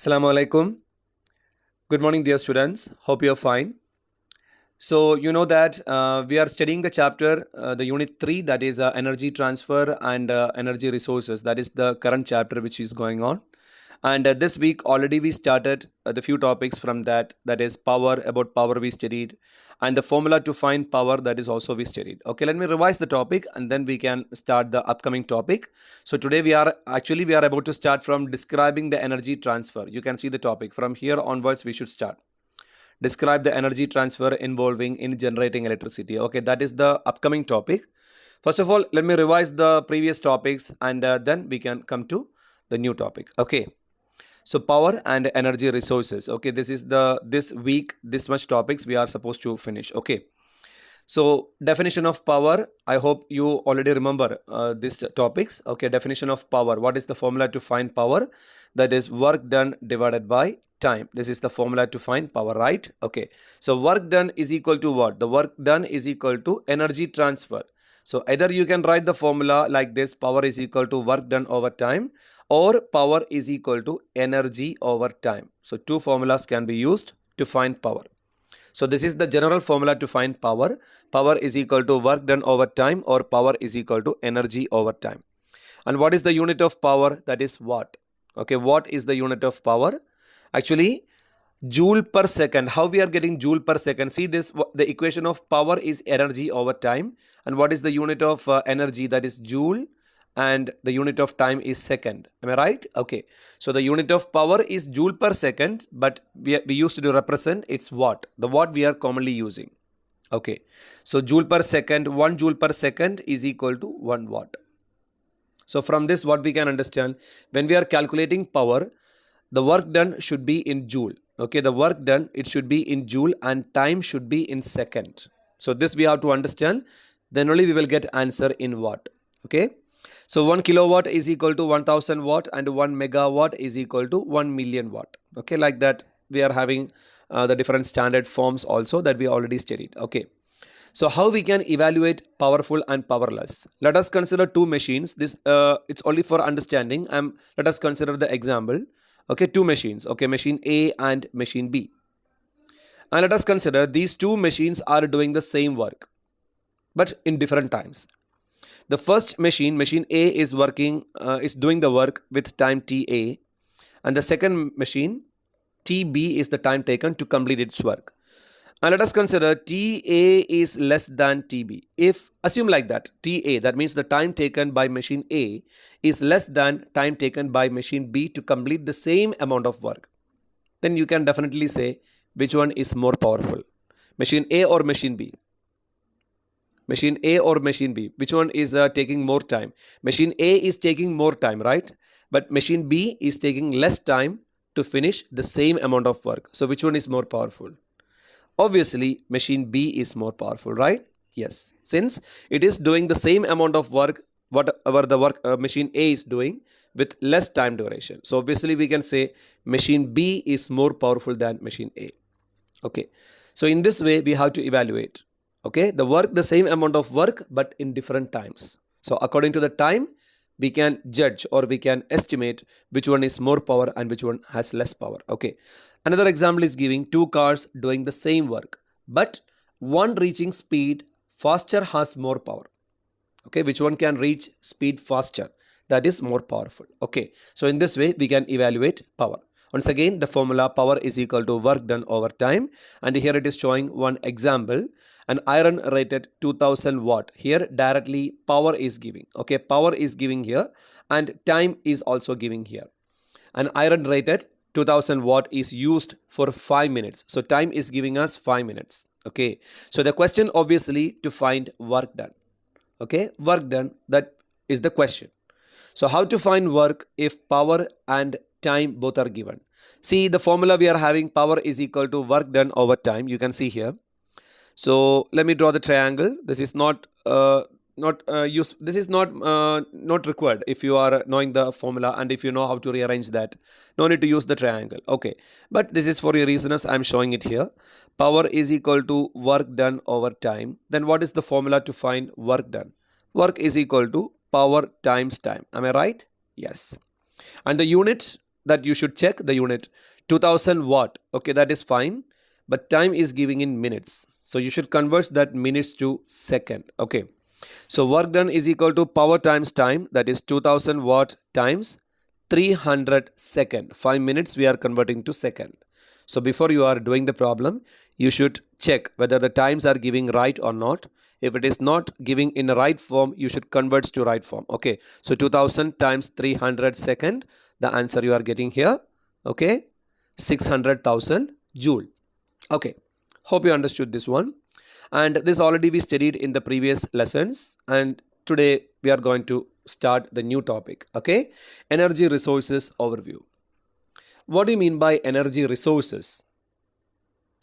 Assalamu alaikum. Good morning, dear students. Hope you're fine. So, you know that we are studying the chapter, the unit 3, that is energy transfer and energy resources. That is the current chapter which is going on. And this week already we started the few topics from that. That is power, about power we studied. And the formula to find power, that is also we studied. Okay, let me revise the topic and then we can start the upcoming topic. So today we are about to start from describing the energy transfer. You can see the topic. From here onwards we should start. Describe the energy transfer involving in generating electricity. Okay, that is the upcoming topic. First of all, let me revise the previous topics and then we can come to the new topic. Okay. So power and energy resources. Okay, this week, this much topics we are supposed to finish. Okay. So definition of power, I hope you already remember these topics. Okay, definition of power. What is the formula to find power? That is work done divided by time. This is the formula to find power, right? Okay. So work done is equal to what? The work done is equal to energy transfer. So either you can write the formula like this: power is equal to work done over time, or power is equal to energy over time. So two formulas can be used to find power. So this is the general formula to find power. Power is equal to work done over time, or power is equal to energy over time. And what is the unit of power? That is watt. Okay, what is the unit of power? Actually, joule per second. How we are getting joule per second? See this, the equation of power is energy over time. And what is the unit of energy? That is joule. And the unit of time is second. Am I right? Okay. So the unit of power is joule per second, but we used to represent it's watt. The watt we are commonly using. Okay. So joule per second, 1 joule per second is equal to 1 watt. So from this, what we can understand, when we are calculating power, the work done should be in joule. Okay. The work done, it should be in joule, and time should be in second. So this we have to understand. Then only we will get answer in watt. Okay. So 1 kilowatt is equal to 1000 watt, and 1 megawatt is equal to 1 million watt. Okay, like that we are having the different standard forms also that we already studied. Okay. So how we can evaluate powerful and powerless? Let us consider two machines. This it's only for understanding. Let us consider the example. Okay, two machines. Okay, machine A and machine B. And let us consider these two machines are doing the same work, but in different times. The first machine, machine A, is doing the work with time TA, and the second machine, TB, is the time taken to complete its work. And let us consider TA is less than TB. If assume like that, TA, that means the time taken by machine A is less than time taken by machine B to complete the same amount of work, then you can definitely say which one is more powerful, machine A or machine B. Machine A or machine B, which one is taking more time? Machine A is taking more time, right? But machine B is taking less time to finish the same amount of work. So which one is more powerful? Obviously, machine B is more powerful, right? Yes, since it is doing the same amount of work, whatever the work machine A is doing, with less time duration. So obviously we can say machine B is more powerful than machine A. Okay, so in this way we have to evaluate. Okay, the same amount of work, but in different times. So according to the time, we can judge or we can estimate which one is more power and which one has less power. Okay, another example is giving two cars doing the same work, but one reaching speed faster has more power. Okay, which one can reach speed faster? That is more powerful. Okay, so in this way, we can evaluate power. Once again, the formula power is equal to work done over time. And here it is showing one example. An iron rated 2000 watt. Here directly power is giving. Okay, power is giving here and time is also giving here. An iron rated 2000 watt is used for 5 minutes. So time is giving us 5 minutes. Okay, so the question obviously to find work done. Okay, work done, that is the question. So how to find work if power and time both are given? See the formula we are having, power is equal to work done over time. You can see here. So let me draw the triangle. This is not required if you are knowing the formula and if you know how to rearrange that. No need to use the triangle. Okay, but this is for your reasons. I'm showing it here. Power is equal to work done over time. Then what is the formula to find work done? Work is equal to power times time. Am I right? Yes. And the unit that you should check the unit. 2000 watt. Okay, that is fine. But time is giving in minutes. So you should convert that minutes to second. Okay. So work done is equal to power times time. That is 2000 watt times 300 second. 5 minutes we are converting to second. So before you are doing the problem, you should check whether the times are giving right or not. If it is not giving in the right form, you should convert to right form. Okay. So 2000 times 300 second, the answer you are getting here. Okay. 600,000 joule. Okay. Hope you understood this one. And this already we studied in the previous lessons. And today we are going to start the new topic. Okay. Energy resources overview. What do you mean by energy resources?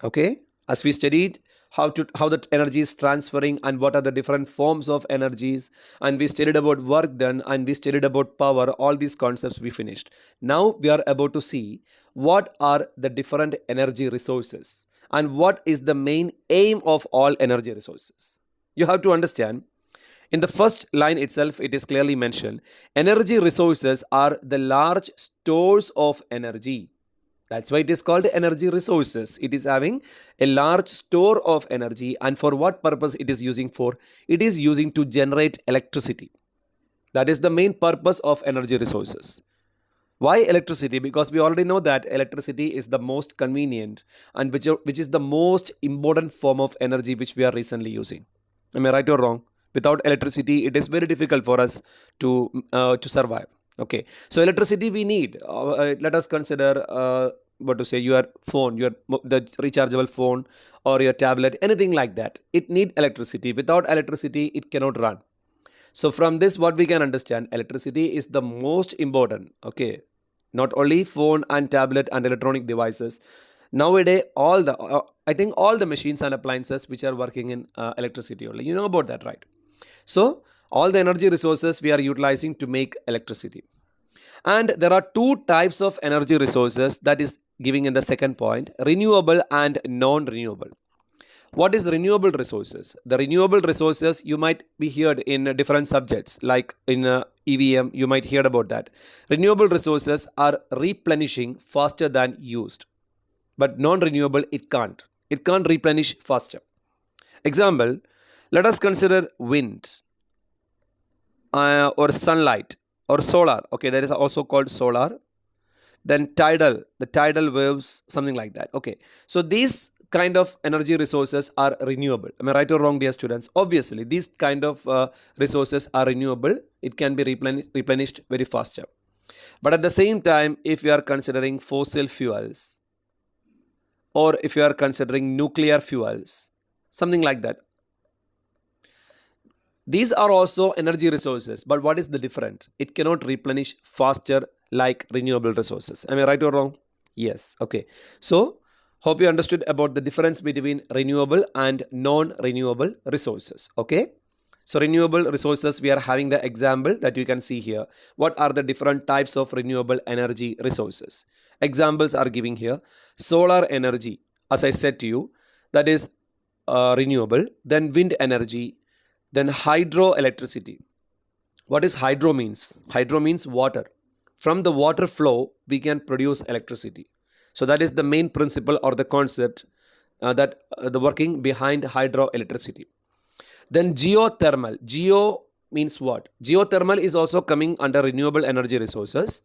Okay. As we studied how that energy is transferring and what are the different forms of energies, and we studied about work done, and we studied about power. All these concepts we finished. Now we are about to see what are the different energy resources and what is the main aim of all energy resources. You have to understand, in the first line itself it is clearly mentioned, energy resources are the large stores of energy. That's why it is called energy resources. It is having a large store of energy, and for what purpose it is using for? It is using to generate electricity. That is the main purpose of energy resources. Why electricity? Because we already know that electricity is the most convenient and which is the most important form of energy which we are recently using. Am I right or wrong? Without electricity, it is very difficult for us to survive. Okay, so electricity we need. Let us consider what to say, your phone, the rechargeable phone or your tablet, anything like that. It need electricity. Without electricity, it cannot run. So from this, what we can understand, electricity is the most important. Okay, not only phone and tablet and electronic devices. Nowadays, I think all the machines and appliances which are working in electricity only. You know about that, right? So all the energy resources we are utilizing to make electricity. And there are two types of energy resources that is giving in the second point, renewable and non-renewable. What is renewable resources? The renewable resources you might be heard in different subjects, like in EVM, you might hear about that. Renewable resources are replenishing faster than used. But non-renewable, it can't. It can't replenish faster. Example, let us consider wind or sunlight or solar. Okay, that is also called solar. Then the tidal waves, something like that. Okay, so these kind of energy resources are renewable. Am I right or wrong, dear students? Obviously, these kind of resources are renewable. It can be replenished very faster. But at the same time, if you are considering fossil fuels or if you are considering nuclear fuels, something like that, these are also energy resources, but what is the difference? It cannot replenish faster like renewable resources. Am I right or wrong? Yes. Okay. So, hope you understood about the difference between renewable and non-renewable resources. Okay. So, renewable resources, we are having the example that you can see here. What are the different types of renewable energy resources? Examples are giving here. Solar energy, as I said to you, that is renewable. Then wind energy. Then hydroelectricity. What is hydro means? Hydro means water. From the water flow, we can produce electricity. So that is the main principle or the concept that the working behind hydroelectricity. Then geothermal. Geo means what? Geothermal is also coming under renewable energy resources.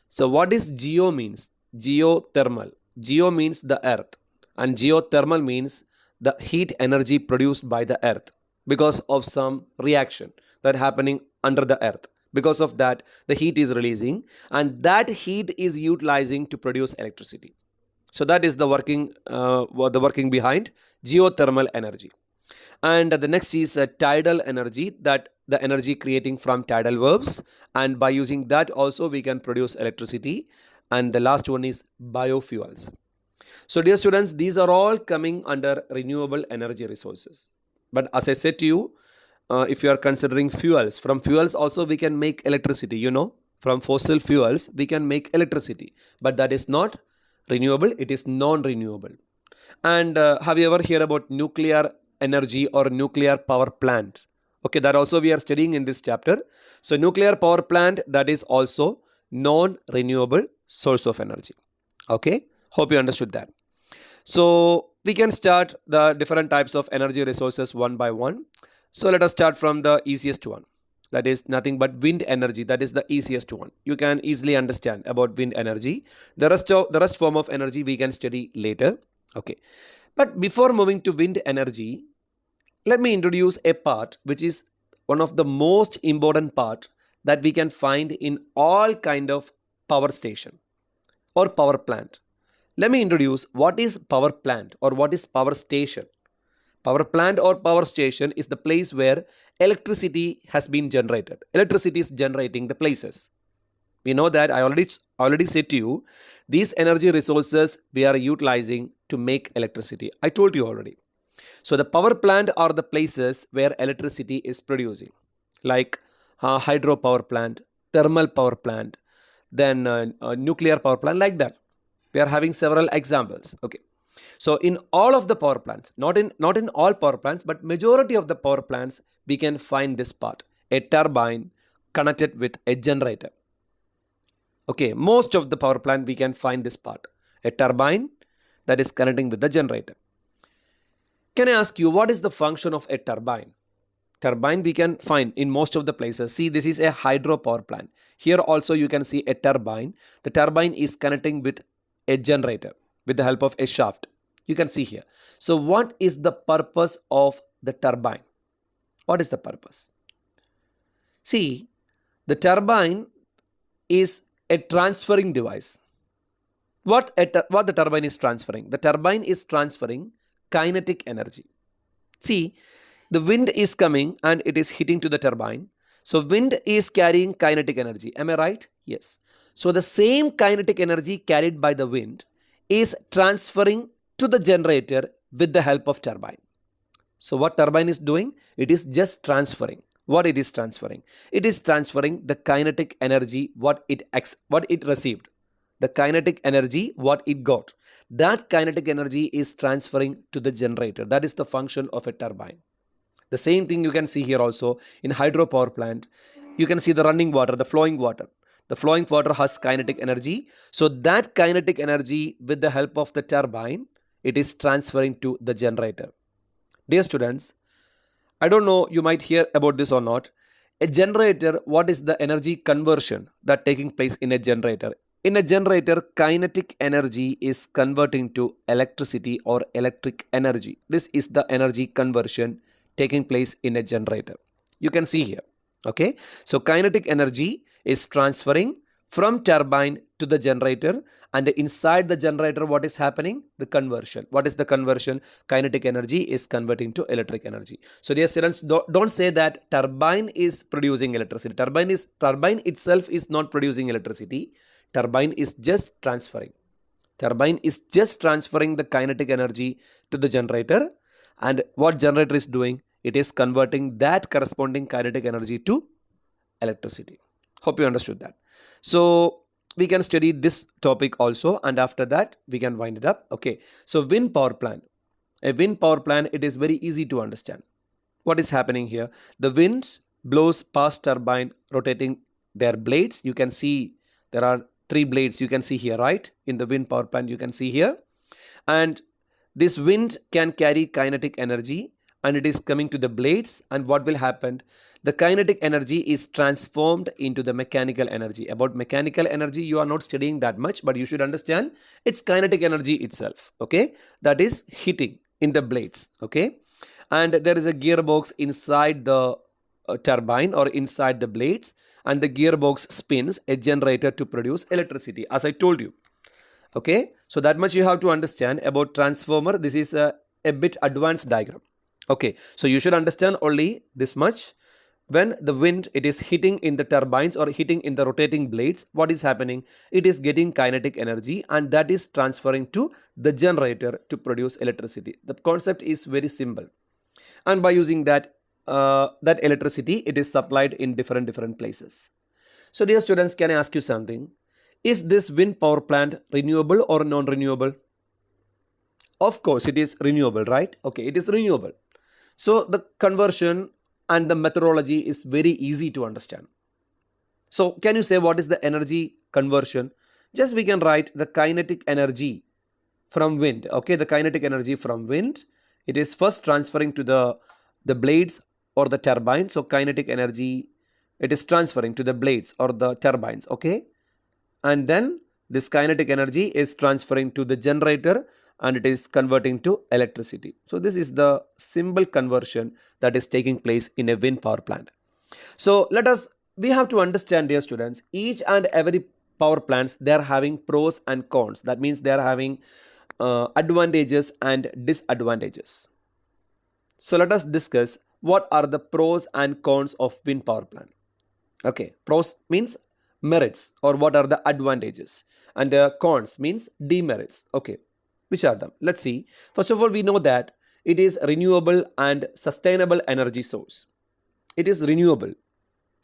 So what is geo means? Geothermal. Geo means the earth, and geothermal means the heat energy produced by the earth because of some reaction that happening under the earth. Because of that, the heat is releasing, and that heat is utilizing to produce electricity. So that is the working behind geothermal energy. And the next is tidal energy, that the energy creating from tidal waves, and by using that also we can produce electricity. And the last one is biofuels. So dear students, these are all coming under renewable energy resources. But as I said to you, if you are considering fuels, from fuels also we can make electricity. From fossil fuels we can make electricity, but that is not renewable, it is non-renewable. And have you ever heard about nuclear energy or nuclear power plant? Okay, that also we are studying in this chapter. So nuclear power plant, that is also non-renewable source of energy. Okay, hope you understood that. So we can start the different types of energy resources one by one. So let us start from the easiest one. That is nothing but wind energy. That is the easiest one. You can easily understand about wind energy. The rest form of energy we can study later. Okay. But before moving to wind energy, let me introduce a part which is one of the most important part that we can find in all kind of power station or power plant. Let me introduce what is power plant or what is power station. Power plant or power station is the place where electricity has been generated. Electricity is generating the places. We know that I already said to you, these energy resources we are utilizing to make electricity. I told you already. So the power plant are the places where electricity is producing, like hydro power plant, thermal power plant, then nuclear power plant, like that. We are having several examples. Okay. So in all of the power plants, not in all power plants, but majority of the power plants, we can find this part, a turbine connected with a generator. Okay, most of the power plant we can find this part, a turbine that is connecting with the generator. Can I ask you, what is the function of a turbine? Turbine we can find in most of the places. See, this is a hydro power plant. Here also you can see a turbine. The turbine is connecting with a generator with the help of a shaft. You can see here. So what is the purpose of the turbine? What is the purpose? See, the turbine is a transferring device. What the turbine is transferring? The turbine is transferring kinetic energy. See, the wind is coming and it is hitting to the turbine. So wind is carrying kinetic energy. Am I right? Yes. So the same kinetic energy carried by the wind is transferring to the generator with the help of turbine. So what turbine is doing? It is just transferring. What it is transferring? It is transferring the kinetic energy what it received. The kinetic energy what it got. That kinetic energy is transferring to the generator. That is the function of a turbine. The same thing you can see here also in hydro power plant. You can see the running water, the flowing water. The flowing water has kinetic energy. So that kinetic energy with the help of the turbine, it is transferring to the generator. Dear students, I don't know you might hear about this or not. A generator, what is the energy conversion that taking place in a generator? In a generator, kinetic energy is converting to electricity or electric energy. This is the energy conversion taking place in a generator. You can see here. Okay. So kinetic energy is transferring from turbine to the generator, and inside the generator what is happening? The conversion. What is the conversion? Kinetic energy is converting to electric energy. So dear students, don't say that turbine is producing electricity. Turbine itself is not producing electricity. Turbine is just transferring. Turbine is just transferring the kinetic energy to the generator, and what generator is doing? It is converting that corresponding kinetic energy to electricity. Hope you understood that. So we can study this topic also, and after that we can wind it up. Okay. So wind power plant. A wind power plant, it is very easy to understand. What is happening here? The winds blows past turbine, rotating their blades. You can see there are 3 blades you can see here, right? In the wind power plant you can see here. And this wind can carry kinetic energy, and it is coming to the blades, and what will happen? The kinetic energy is transformed into the mechanical energy. About mechanical energy you are not studying that much, but you should understand it's kinetic energy itself. Okay, that is hitting in the blades. Okay, and there is a gearbox inside the turbine or inside the blades, and the gearbox spins a generator to produce electricity, as I told you. Okay, so that much you have to understand about transformer. This is a bit advanced diagram. Okay, so you should understand only this much. When the wind, it is hitting in the turbines or hitting in the rotating blades, what is happening? It is getting kinetic energy, and that is transferring to the generator to produce electricity. The concept is very simple, and by using that electricity, it is supplied in different places. So dear students, can I ask you something? Is this wind power plant renewable or non-renewable? Of course it is renewable, right? Okay, it is renewable. So the conversion and the methodology is very easy to understand. So can you say what is the energy conversion? just we can write the kinetic energy from wind. Okay, the kinetic energy from wind, it is first transferring to the blades or the turbine. So kinetic energy, it is transferring to the blades or the turbines. Okay, and then this kinetic energy is transferring to the generator and it is converting to electricity. So this is the simple conversion that is taking place in a wind power plant. So we have to understand, dear students, each and every power plants, they are having pros and cons. That means they are having advantages and disadvantages. So let us discuss what are the pros and cons of wind power plant. Okay, pros means merits or what are the advantages, and cons means demerits. Okay, which are them? Let's see. First of all, we know that it is renewable and sustainable energy source. It is renewable.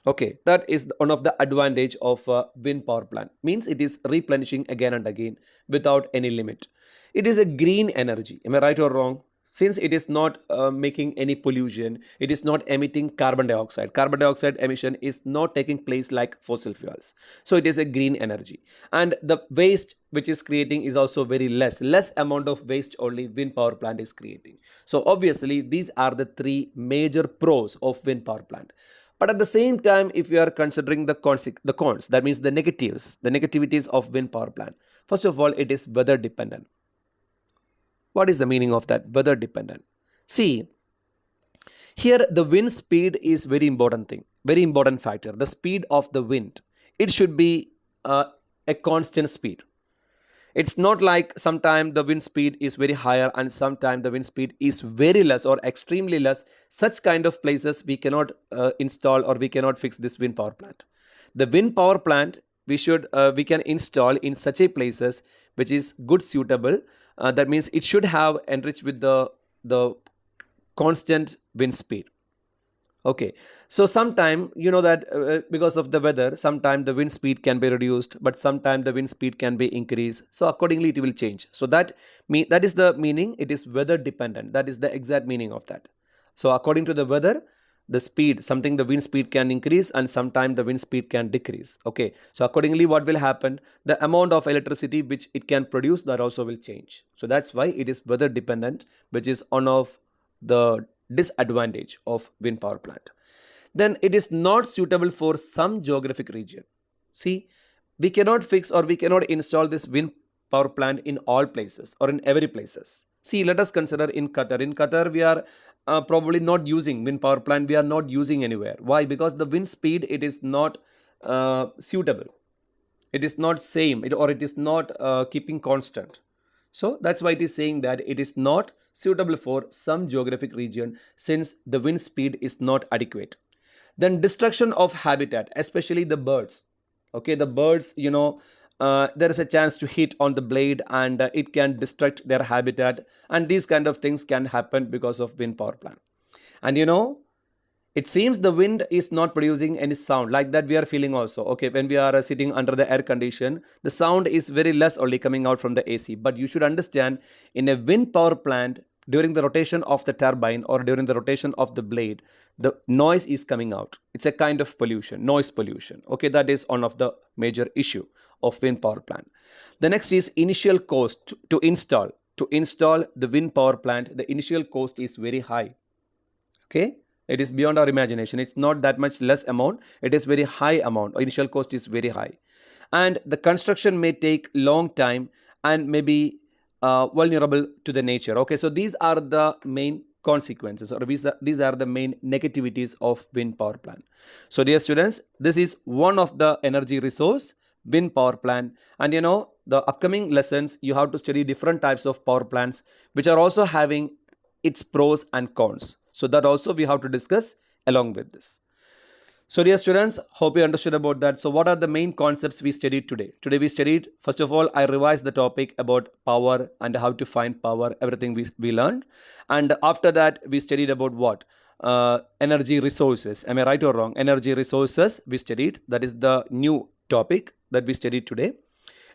Okay, that is one of the advantage of wind power plant. Means it is replenishing again and again without any limit. It is a green energy. Am I right or wrong? Since it is not making any pollution, it is not emitting carbon dioxide. Carbon dioxide emission is not taking place like fossil fuels. So it is a green energy. And the waste which is creating is also very less. Less amount of waste only wind power plant is creating. So obviously these are the three major pros of wind power plant. But at the same time, if you are considering the cons, that means the negativities of wind power plant. First of all, it is weather dependent. What is the meaning of that? Weather dependent. See, here the wind speed is very important thing, very important factor. The speed of the wind, it should be a constant speed. It's not like sometimes the wind speed is very higher and sometimes the wind speed is very less or extremely less. Such kind of places we cannot install or we cannot fix this wind power plant. The wind power plant we can install in such a places which is good suitable. That means it should have enriched with the constant wind speed. Okay, so sometime you know that because of the weather, sometime the wind speed can be reduced, but sometime the wind speed can be increased. So accordingly it will change. So that is the meaning. It is weather dependent. That is the exact meaning of that. So according to the weather, the speed, something the wind speed can increase and sometime the wind speed can decrease. Okay, so accordingly what will happen? The amount of electricity which it can produce, that also will change. So that's why it is weather dependent, which is one of the disadvantage of wind power plant. Then it is not suitable for some geographic region. See, we cannot fix or we cannot install this wind power plant in all places or in every places. See, let us consider in Qatar. In Qatar, we are probably not using wind power plant. We are not using anywhere. Why? Because the wind speed, it is not suitable. It is not same or it is not keeping constant. So that's why it is saying that it is not suitable for some geographic region since the wind speed is not adequate. Then destruction of habitat, especially the birds. Okay, the birds, there is a chance to hit on the blade and it can destruct their habitat, and these kind of things can happen because of wind power plant. And it seems the wind is not producing any sound like that we are feeling also. Okay, when we are sitting under the air condition, the sound is very less only coming out from the AC. But you should understand, in a wind power plant, during the rotation of the turbine or during the rotation of the blade, the noise is coming out. It's a kind of pollution, noise pollution. Okay, that is one of the major issue of wind power plant. The next is initial cost to install. To install the wind power plant, the initial cost is very high. Okay, it is beyond our imagination. It's not that much less amount. It is very high amount. Initial cost is very high. And the construction may take long time and may be vulnerable to the nature. Okay, so these are the main consequences or these are the main negativities of wind power plant. So dear students, this is one of the energy resource, wind power plant. And the upcoming lessons, you have to study different types of power plants which are also having its pros and cons. So that also we have to discuss along with this. So dear students, hope you understood about that. So what are the main concepts we studied today? Today we studied, first of all, I revised the topic about power and how to find power, everything we learned. And after that, we studied about what? Energy resources. Am I right or wrong? Energy resources we studied. That is the new topic that we studied today.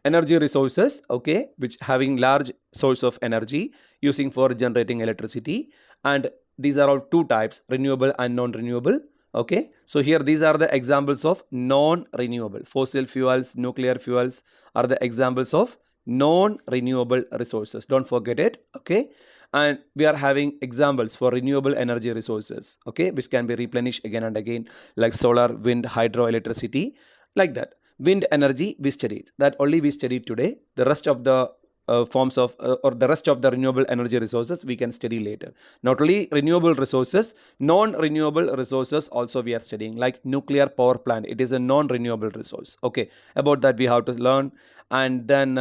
Energy resources, okay, which having large source of energy using for generating electricity. And these are all two types, renewable and non-renewable. Okay, so here these are the examples of non-renewable. Fossil fuels, nuclear fuels are the examples of non-renewable resources. Don't forget it. Okay, and we are having examples for renewable energy resources. Okay, which can be replenished again and again, like solar, wind, hydroelectricity, like that. Wind energy we studied. That only we studied today. The rest of the forms of or the rest of the renewable energy resources we can study later. Not only renewable resources, non-renewable resources also we are studying, like nuclear power plant. It is a non-renewable resource. Okay, about that we have to learn. And then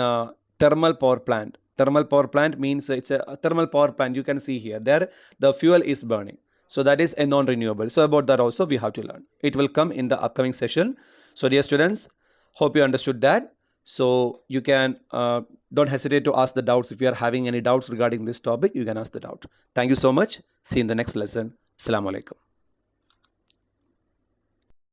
thermal power plant. Thermal power plant means it's a thermal power plant. You can see here, there the fuel is burning, so that is a non-renewable. So about that also we have to learn. It will come in the upcoming session. So dear students, hope you understood that. So you can don't hesitate to ask the doubts. If you are having any doubts regarding this topic, you can ask the doubt. Thank you so much. See you in the next lesson. Assalamu alaikum.